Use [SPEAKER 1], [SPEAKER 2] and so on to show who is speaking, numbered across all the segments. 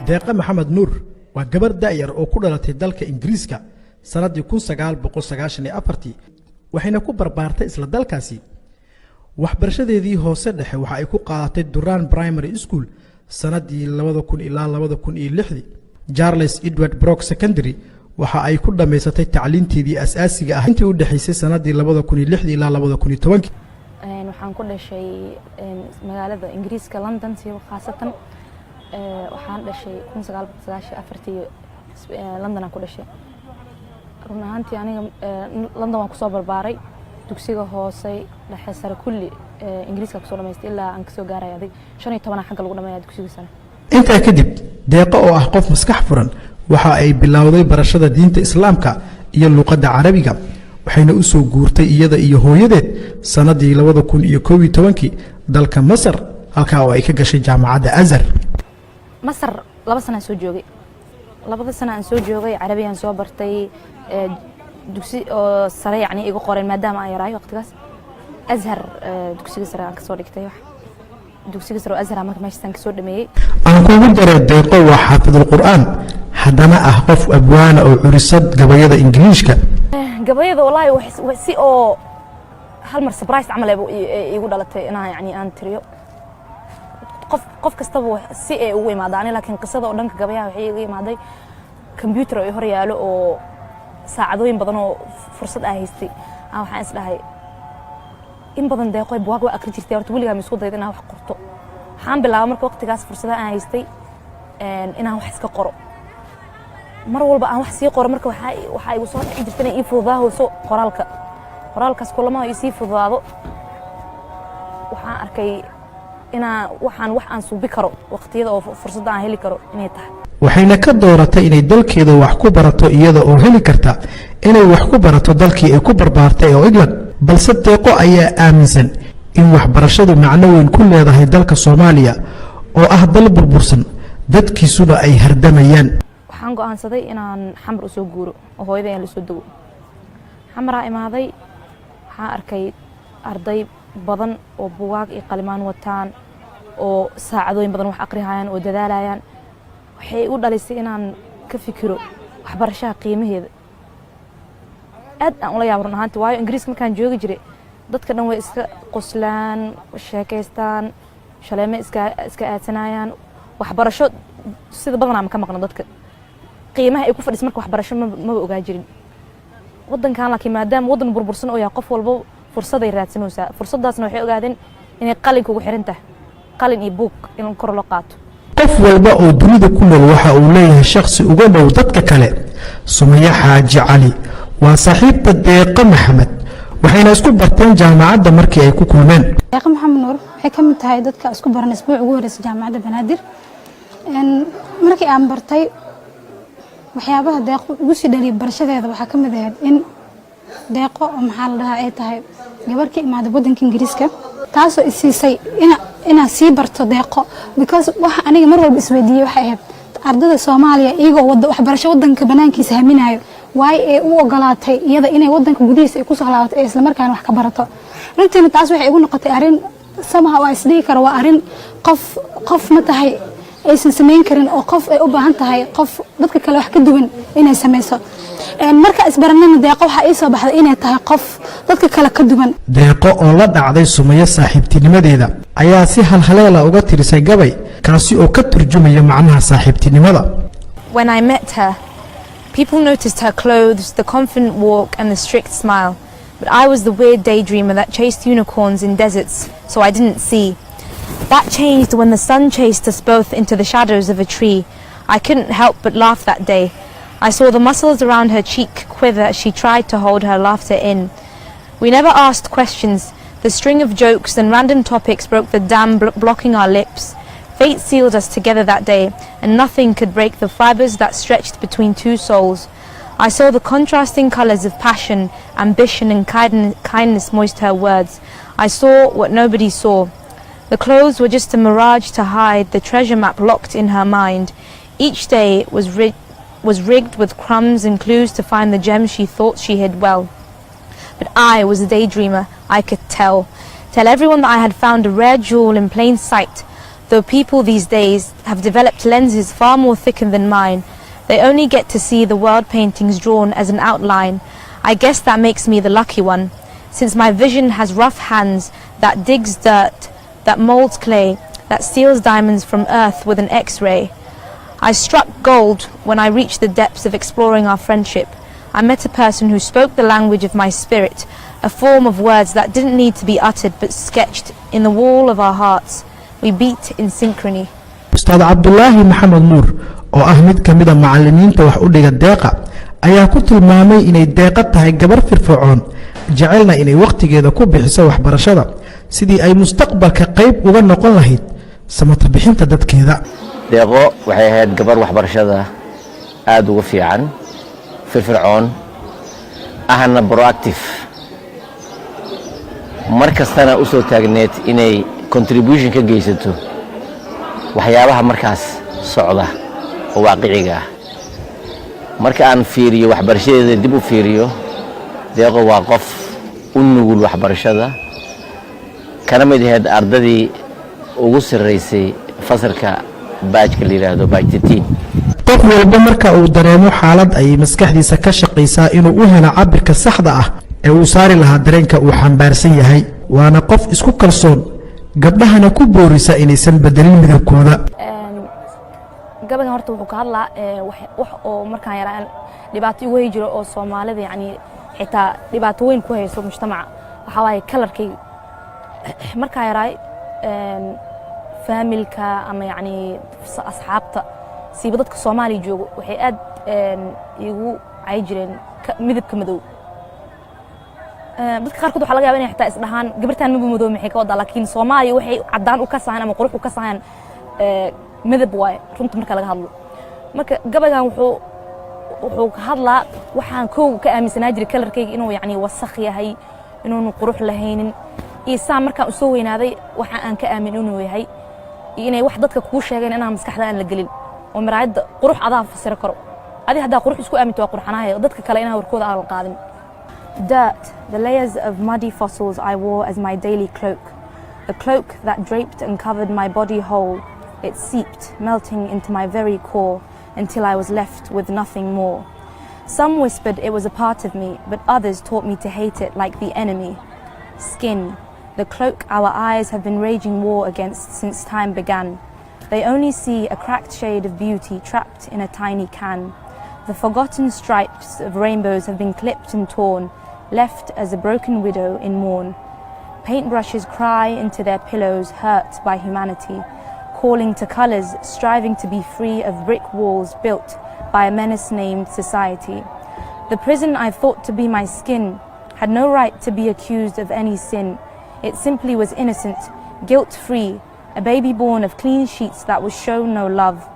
[SPEAKER 1] deeqa maxamed nuur waa gabar da'yar oo ku dhalatay dalka Ingiriiska sanadii 1994 waxayna ku barbaartay isla dalkaasi waxbarashadeedii hoose dhexe waxa ay ku qaadatay Durham Primary School sanadii 2000 ilaa 2006 Charles Edward Brock Secondary waxa ay ku dhameysatay tacliinteedii asaasiga ah intii u dhaxaysay sanadii 2006 ilaa 2010
[SPEAKER 2] waxaan ku dhashay magaalada Ingiriiska London si khaasatan waxaan dhashay 1994 London ku dhashay run ahaantii aniga London waan ku soo barbaaray dugsiga hoose dhexe sare kulli Ingiriiska ku soo dhameystay ilaa aan ka soo gaaray adig 15 xagga lagu dhameeyay dugsiga sare
[SPEAKER 1] inta kadib deeqa oo ah qof maskax furan waxa ay bilowday barashada diinta islaamka iyo luqadda carabiga waxayna u soo guurtay iyada iyo hooyadeed sanadii 2011 dalka Masar halka oo ay ka gashay jaamacadda Azhar
[SPEAKER 2] Masar 2 sano soo joogay 2 sano aan soo joogay carabiyan soo bartay dugsi oo sare yani igu qoreen maadaama ay yaraay waqtigaas Azhar dugsiga sare aan ka soo dhigtay wax dugsiga sare Azhar marka meeshaan ka soo dhameeyay
[SPEAKER 1] aan kuugu daray deeqo waa xaafidul qur'aan haddana ah qof abwaana oo curisad gabayada Ingiriiska
[SPEAKER 2] gabayada wallahi si oo hal mar surprise amal igu dhalatay inaan yani aan tiriyo qof kastaba si ay ugu imaadaan laakiin qisada oo dhanka gabayaha waxay iga imaaday computer oo hor yaalo oo saacadooyin badan oo fursad ah haystay waxaan isdhahay in badan deeqoy buug waa akhri jirtay horta waligaa isku dayday inaan wax qorto waxaan bilaabay marka waqtigaas fursadaha aan haystay inaan wax iska qoro mar walba aan wax sii qoro marka waxa igu soo dhici jirtay in fududaahooso qoraalkaas kulama ay sii fududaado waxaan arkay waxaan wax aan suubi karo waqtiyada oo fursad aan heli karo inay tahay
[SPEAKER 1] waxayna ka dooratay inay dalkeeda wax ku barato iyada oo heli karta inay wax ku barato dalkii ay ku barbaartay oo England balse deeqo ayaa aaminsan in waxbarashadu macno weyn ku leedahay dalka Soomaaliya oo ah dal burbursan dadkiisuna ay hardamayaan
[SPEAKER 2] waxaan go'aansaday inaan xamar u soo guuro oo hooyaday la soo dago xamar imaaday waxaan arkay arday badan oo buugaag iyo qalimaan wataan oo saacadooyin badan wax aqriyayaan oo dadaalayaan waxay u dhalisay inaan ka fikiro waxbarashada qiimaheeda aad aan ula yaabran ahaantii waayo Ingiriiska markaan joogi jiray dadka dhan way iska qoslaan sheekaystaan shaleeme iska aadsanayaan waxbarasho sida badan ama ka maqno dadka qiimaha ay ku fadhis marka waxbarasho ma ogaa jirin wadankan laakiin maadaama wadan burbursan oo yahay qof walba fursad ay raadsanaysaa fursadaasna waxay ogaadeen inay qalin kugu xiran tahay qalin iyo buug in kor loo qaato
[SPEAKER 1] qof walba oo dunida ku nool waxa uu leeyahay shakhsi uga dhow dadka kale Sumaya Xaaji Cali waa saaxiibta deeqa maxamed waxayna isku barteen jaamacadda markii ay ku kulmeen
[SPEAKER 3] deeqa maxamed nuur waxay ka mid tahay dadka isku baran isbuuc ugu horeysay jaamacadda Banaadir markii aan bartay waxyaabaha deeqo ugu sii dhaliyay barashadeeda waxa ka mid ah in deeqo maxaa la dhahaa ay tahay gabar ka imaada wadanka Ingiriiska taasoo isiisay ina sii barto deeqo because waxa aniga mar walba isweydiiyay waxa ahayd ardayda Soomaaliya iyagoo waxbarasho wadanka banaankiisa haminayo way ay u ogolaatay iyada inay wadanka gudihiisa ay ku soo laabato isla markaana wax ka barato runtii taas waxay igu noqotay arin somehow waa isdhihi karo waa arin qof ma tahay aysan sameyn karin oo qof ay u baahan tahay qof dadka kale wax ka duwan inay sameyso marka isbaranana deeqo waxa ay soo baxday inay tahay qof dadka kale ka duwan
[SPEAKER 1] deeqo oo la dhacday Sumaya saaxiibtinimadeeda ayaa si halhaleela uga tirisay gabay kaasi oo ka turjumaya macnaha saaxiibtinimada
[SPEAKER 2] When I met her people noticed her clothes the confident walk and the strict smile but I was the weird daydreamer that chased unicorns in deserts so I didn't see That changed when the sun chased us both into the shadows of a tree. I couldn't help but laugh that day. I saw the muscles around her cheek quiver as she tried to hold her laughter in. We never asked questions. The string of jokes and random topics broke the dam blocking our lips. Fate sealed us together that day, and nothing could break the fibers that stretched between two souls. I saw the contrasting colors of passion, ambition and kindness moist her words. I saw what nobody saw. The clothes were just a mirage to hide the treasure map locked in her mind. Each day was rigged with crumbs and clues to find the gems she thought she hid well. But I was a daydreamer, I could tell everyone that I had found a rare jewel in plain sight. Though people these days have developed lenses far more thickened than mine, they only get to see the world paintings drawn as an outline. I guess that makes me the lucky one, since my vision has rough hands that digs dirt, that molds clay, that steals diamonds from earth with an X-ray. I struck gold when I reached the depths of exploring our friendship. I met a person who spoke the language of my spirit, a form of words that didn't need to be uttered but sketched in the wall of our hearts. We beat in synchrony.
[SPEAKER 1] Ustaad Cabdulaahi Maxamed Nuur oo ah mid ka mid ah macallimiinta wax u dhiga Deeqa ayaa ku tilmaamay inay Deeqa tahay gabar firfircoon jecelna inay waqtigeeda ku bixiso waxbarashada sidii ay mustaqbalka qayb uga noqon lahayd samata bixinta dadkeeda.
[SPEAKER 4] Deeqo waxay ahayd gabar waxbarashada aad uga fiican, firfircoon, ahna proactive, markastana u soo taagneed inay contribution ka geysato waxyaabaha markaas socda oo waaqiciga ah. Marka aan fiiriyo waxbarashadeeda dib u fiiriyo, Deeqo waa qof u nugul waxbarashada, kana mid ahayd ardadii ugu sarreysay fasalka baajka la yiraahdo baaj 13.
[SPEAKER 1] qof walba marka uu dareemo xaalad ay maskaxdiisa ka shaqeysaa inuu u helo cabirka saxda ah ee uu saari lahaa dareenka uu xambaarsan yahay, waana qof isku kalsoon gabdhahana ku boorisa inaysan bedelin midabkooda.
[SPEAKER 5] gabagan horta wuxuu ka hadlaa wax oo markaan yaraan dhibaato ugu hay jiro oo Soomaalida yani xitaa dhibaato weyn ku hayso mujtamaca. waxa waaye kalarkay markaan yaraay familka ama yani asxaabta siiba dadka Soomaali joogo waxay aad igu ay jireen midabka madow. dadka qaarkood waxa laga yaabaa inay xitaa isdhahaan gabartan midab madow maxay ka wadaa, laakiin Soomaali waxay cadaan u ka sahan ama qurux u ka sahan midab waay runta marka laga hadlo. marka gabagan wuxuu ka hadlaa waxaan koow ka aaminsanaa jiray kalarkayga inuu yani wasakh yahay, inuu qurux lahaynin. isa marka uu soo weynaaday waxa aan ka aamin inuu yahay inay wax dadka ku sheegeen inaan maskaxda aan la gelin oo maraayada qurux adaa fasir karo. adi hadaa qurux isku aaminto waa qurxanahay dadka kale inaa warkooda aan qaadin.
[SPEAKER 2] Dirt, the layers of muddy fossils I wore as my daily cloak, the cloak that draped and covered my body whole. It seeped, melting into my very core, until I was left with nothing more. Some whispered it was a part of me, but others taught me to hate it like the enemy. Skin, the cloak our eyes have been waging war against since time began. They only see a cracked shade of beauty trapped in a tiny can. The forgotten stripes of rainbows have been clipped and torn, left as a broken widow in mourn. Paintbrushes cry into their pillows, hurt by humanity, calling to colors, striving to be free of brick walls built by a menace named society. The prison I thought to be my skin had no right to be accused of any sin. It simply was innocent, guilt-free, a baby born of clean sheets that was shown no love.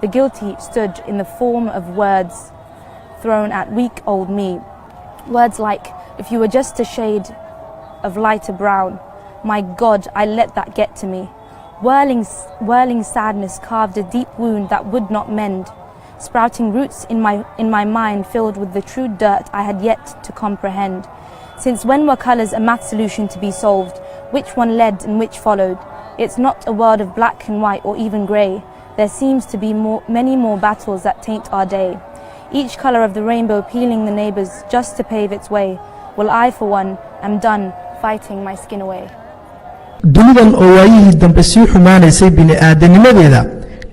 [SPEAKER 2] The guilty stood in the form of words thrown at weak old me. Words like, if you were just a shade of lighter brown. My God, I let that get to me. Whirling sadness carved a deep wound that would not mend, sprouting roots in my mind filled with the true dirt I had yet to comprehend. Since when were colors a math solution to be solved? Which one led and which followed? It's not a world of black and white or even grey. There seems to be many more battles that taint our day. Each color of the rainbow peeling the neighbors just to pave its way. Well, I for one am done fighting my skin away.
[SPEAKER 1] dunidan oo waayihii dambe sii xumaanaysay bini'aadanimadeeda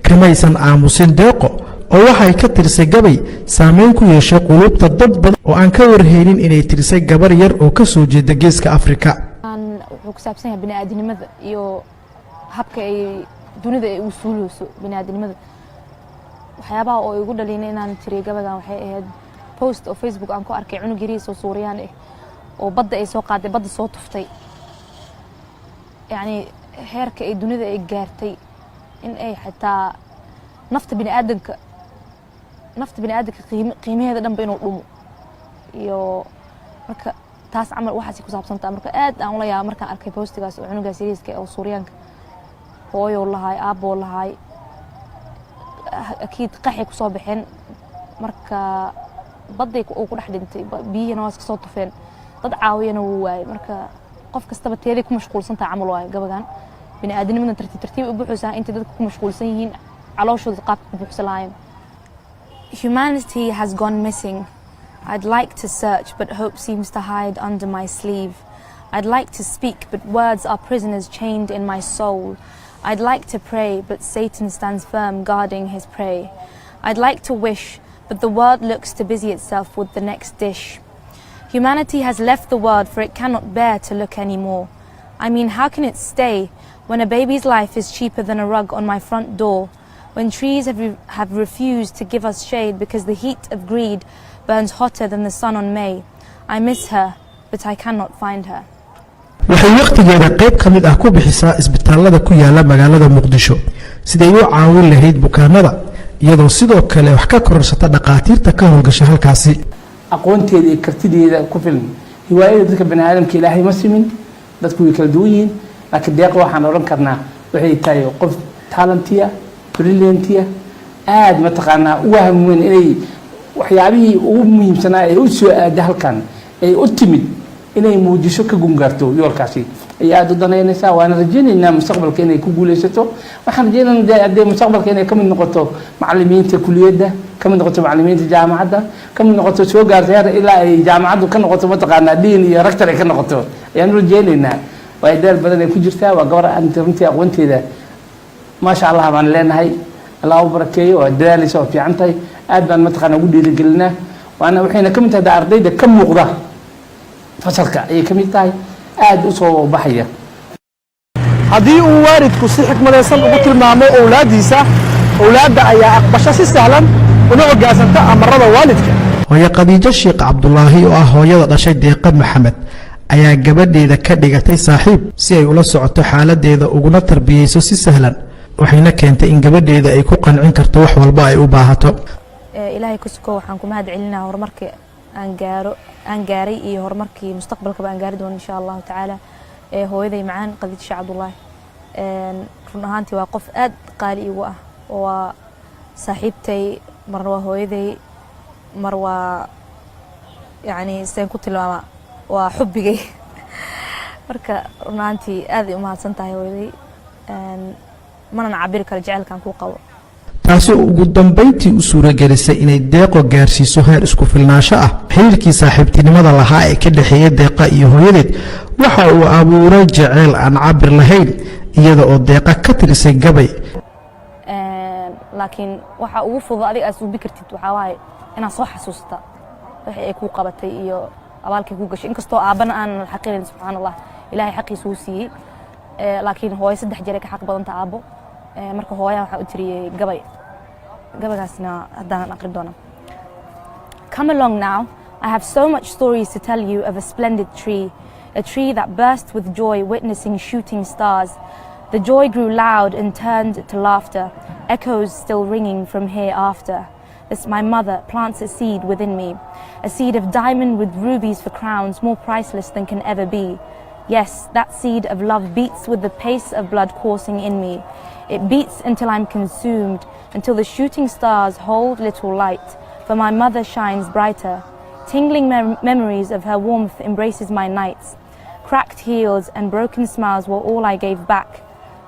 [SPEAKER 1] kamaysan aamusin Deeqo oo waxay ka tirsay gabay saameyn ku yeeshay qulubta dad badan oo aan ka warheynin inay tirsay gabar yar oo ka soo jeeda geeska Afrika.
[SPEAKER 5] wuxuu ku saabsan yahay bini'aadanimada iyo habka ay dunida ay u suuleyso bini'aadanimada. waxyaabaha oo igu dhalinay inaan tiriyo gabagan waxay ahayd post oo Facebook aan ku arkay cunug yariis oo Suuriyaan ah oo badda ay soo qaaday, badda soo tuftay. يعني heerka ay dunida ay gaartay in ay xitaa nafta bini'aadanka qiimaheeda dhanba inuu dhumo iyo marka taas camal waxaas ku saabsantaa. marka aad aan ula yaabay markaan arkay postigaas oo cunugaas yariiska oo Suuriyaanka hooyo lahaay aabbo lahaay akiid qaxi ku soo baxeen marka badday uu ku dhex dhintay biyana waa iska soo tufeen dad caawiyana wuu waayay. marka qof kastaba teeday ku mashquulsan tahay camal waayo gabagan bini aadamnimada tartiib tartiib u buuxsaa inta dadku ku mashquulsan yihiin calooshooda qaabka ku buuxsan lahaayeen. Humanity has gone missing. I'd like to search, but hope seems to hide under my sleeve. I'd like to speak, but words are prisoners chained in my soul. I'd like to pray, but Satan stands firm guarding his prey. I'd like to wish, but the world looks to busy itself with the next dish. Humanity has left the world, for it cannot bear to look anymore. I mean, how can it stay when a baby's life is cheaper than a rug on my front door? When trees have refused to give us shade because the heat of greed burns hotter than the sun on May. I miss her, but I cannot find her.
[SPEAKER 1] waxay waqtigeeda qayb ka mid ah ku bixisaa isbitaalada ku yaala magaalada Muqdisho siday u caawin lahayd bukaanada iyadoo sidoo kale wax ka korsata dhaqaatiirta ka howlgasha halkaasi.
[SPEAKER 6] aqoonteeda iyo kartideeda ku filan hiwaayada dadka bani'aadamka Ilaahay ma simin dadku way kala duwan yihiin laakiin deeq waxaan oran karnaa waxay tahay qof talentiya brilliantiya aad ma taqaanaa u wahmin inay waxyaabihii ugu muhiimsanaa ee u soo aad halkan ay u timid inay muujiso ka gungaarto yoolkaasi ay aad u danaynaysaa waana rajaynaynaa mustaqbalka inay ku guuleysato waxaan rajaynaynaa mustaqbalka inay ka mid noqoto macallimiinta kuliyadda ka mid noqoto macallimiinta jaamacadda ka mid noqoto soo gaartay ilaa ay jaamacaddu ka noqoto ma taqaanaa dean iyo rector ay ka noqoto ayaan rajaynaynaa way dal badan ay ku jirtaa waa gabar aan runtii aqoonteeda ما شاء الله بان لeenahay الله barakeeyo oo dadaalayso oo fiicantay aad baan mataqaan ugu dhiirigelinaa waana waxayna kamid tahay ardayda ka muuqda fasalka ay kamid tahay aad u soo baxaya
[SPEAKER 7] haddii uu waalidku si xikmadaysan ugu tilmaamo awlaadiisa awlaadda ayaa aqbasho si sahlan una hogaansanta amarada waalidka.
[SPEAKER 1] hooyo Khadiijo Sheekh Cabdullaahi oo ah hooyada dhashay Deeqa Maxamed ayaa gabadheeda ka dhigatay saaxiib si ay ula socoto xaaladeeda uguna tarbiyeyso si sahlan waxayna keentay in gabadheeda ay ku qancin karto wax walba ay u baahato.
[SPEAKER 5] ilaahay ku suko waxaan ku mahad celinaa horumarka aan gaaray iyo horumarkii mustaqbalka aan gaari doono insha Allah taala hooyaday macaan Khadiijo Sheekh Cabdullaahi run ahaantii waa qof aad qaali igu ah oo saaxiibtay mar waa hooyaday mar waa yani seen ku tilmaama waa xubbigay marka run ahaantii aad u mahadsan tahay hooyaday mana cabir kale jecelkan ku qabo
[SPEAKER 1] taasi ugu dambeyntii u suuragelisay inay Deeqo gaarsiiso heer isku filnaansho ah xiriirkii saaxiibtinimada lahaa ee ka dhaxeeyay Deeqa iyo hooyadeed waxa uu abuuray jecel aan cabir lahayn iyada oo Deeqa ka tirisay gabay
[SPEAKER 5] laakiin waxa ugu fudud adiga aad u bikirtid waxa waaye inaad soo xasuusta waxa ay ku qabatay iyo abaalkay ku gashay inkastoo aabana aan xaqiiqin subhanallah ilaahay xaqiisu uu siiyay laakiin hooyo saddex jeer ka xaq badan tahay aabo marka hooyaha waxa u tiriyay gabagaasna hadaan aqri doona. Come along now, I have so much stories to tell you of a splendid tree, a tree that burst with joy witnessing shooting stars. The joy grew loud and turned to laughter, echoes still ringing from hereafter. This my mother plants a seed within me, a seed of diamond with rubies for crowns more priceless than can ever be. Yes, that seed of love beats with the pace of blood coursing in me. It beats until I'm consumed, until the shooting stars hold little light, for my mother shines brighter. Tingling memories of her warmth embraces my nights. Cracked heels and broken smiles were all I gave back,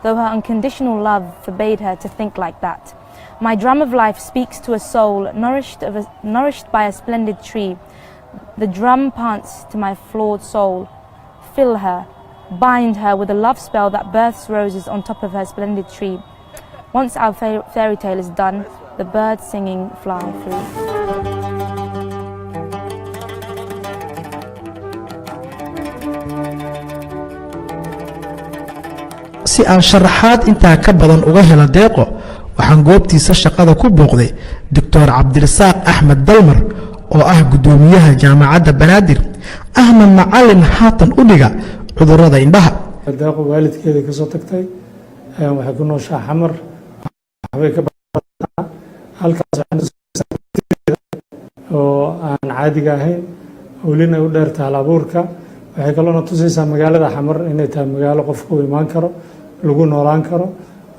[SPEAKER 5] though her unconditional love forbade her to think like that. My drum of life speaks to a soul nourished by a splendid tree. The drum pants to my flawed soul. Fill her, bind her with a love spell that births roses on top of her splendid tree. Once our fairy tale is done, the birds singing fly free.
[SPEAKER 1] si aan sharaxaad intaa ka badan uga hela Deeqo waxaan goobtiisa shaqada ku booqday Dr. Cabdirasaaq Axmed Dalmar oo ah gudoomiyaha jaamacadda Banaadir ahna macallin haatan u dhiga cudurrada indhaha.
[SPEAKER 8] Deeqo waalidkeeda ka soo tagtay waxay ku nooshaa xamar waxbay ka bartaa halkaas oo aan caadiga ahayn wlina u dheer tahay abuurka waxay kaloo tusaysaa magaalada xamar inay tahay magaalo qofku u imaan karo lagu noolaan karo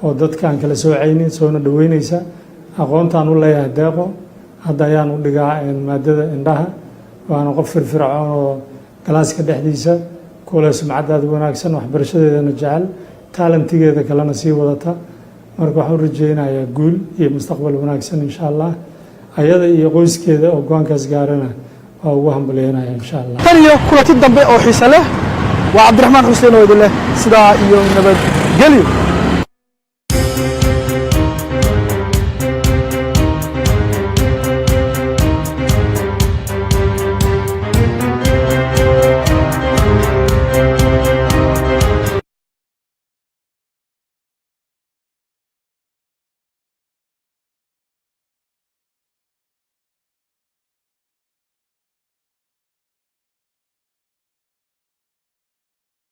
[SPEAKER 8] oo dadka aan kala soocaynin soona dhaweynaysa aqoontaan u leeyahay Deeqo hadda ayaan u dhigaa maadada indhaha waana qof firfircoon oo galaaska dhexdiisa kula sumcadaad wanaagsan waxbarashadeedana jecel taalentigeeda kalena sii wadata marka waxaan u rajeynayaa guul iyo mustaqbal wanaagsan insha allah ayada iyo qoyskeeda oo go-aankaas gaarana waa ugu hambalyeynaya insha allah
[SPEAKER 7] tan iyo kulanti dambe oo xiise leh waa cabdiraxmaan xuseen oo idin leh sidaa iyo nabadgelyo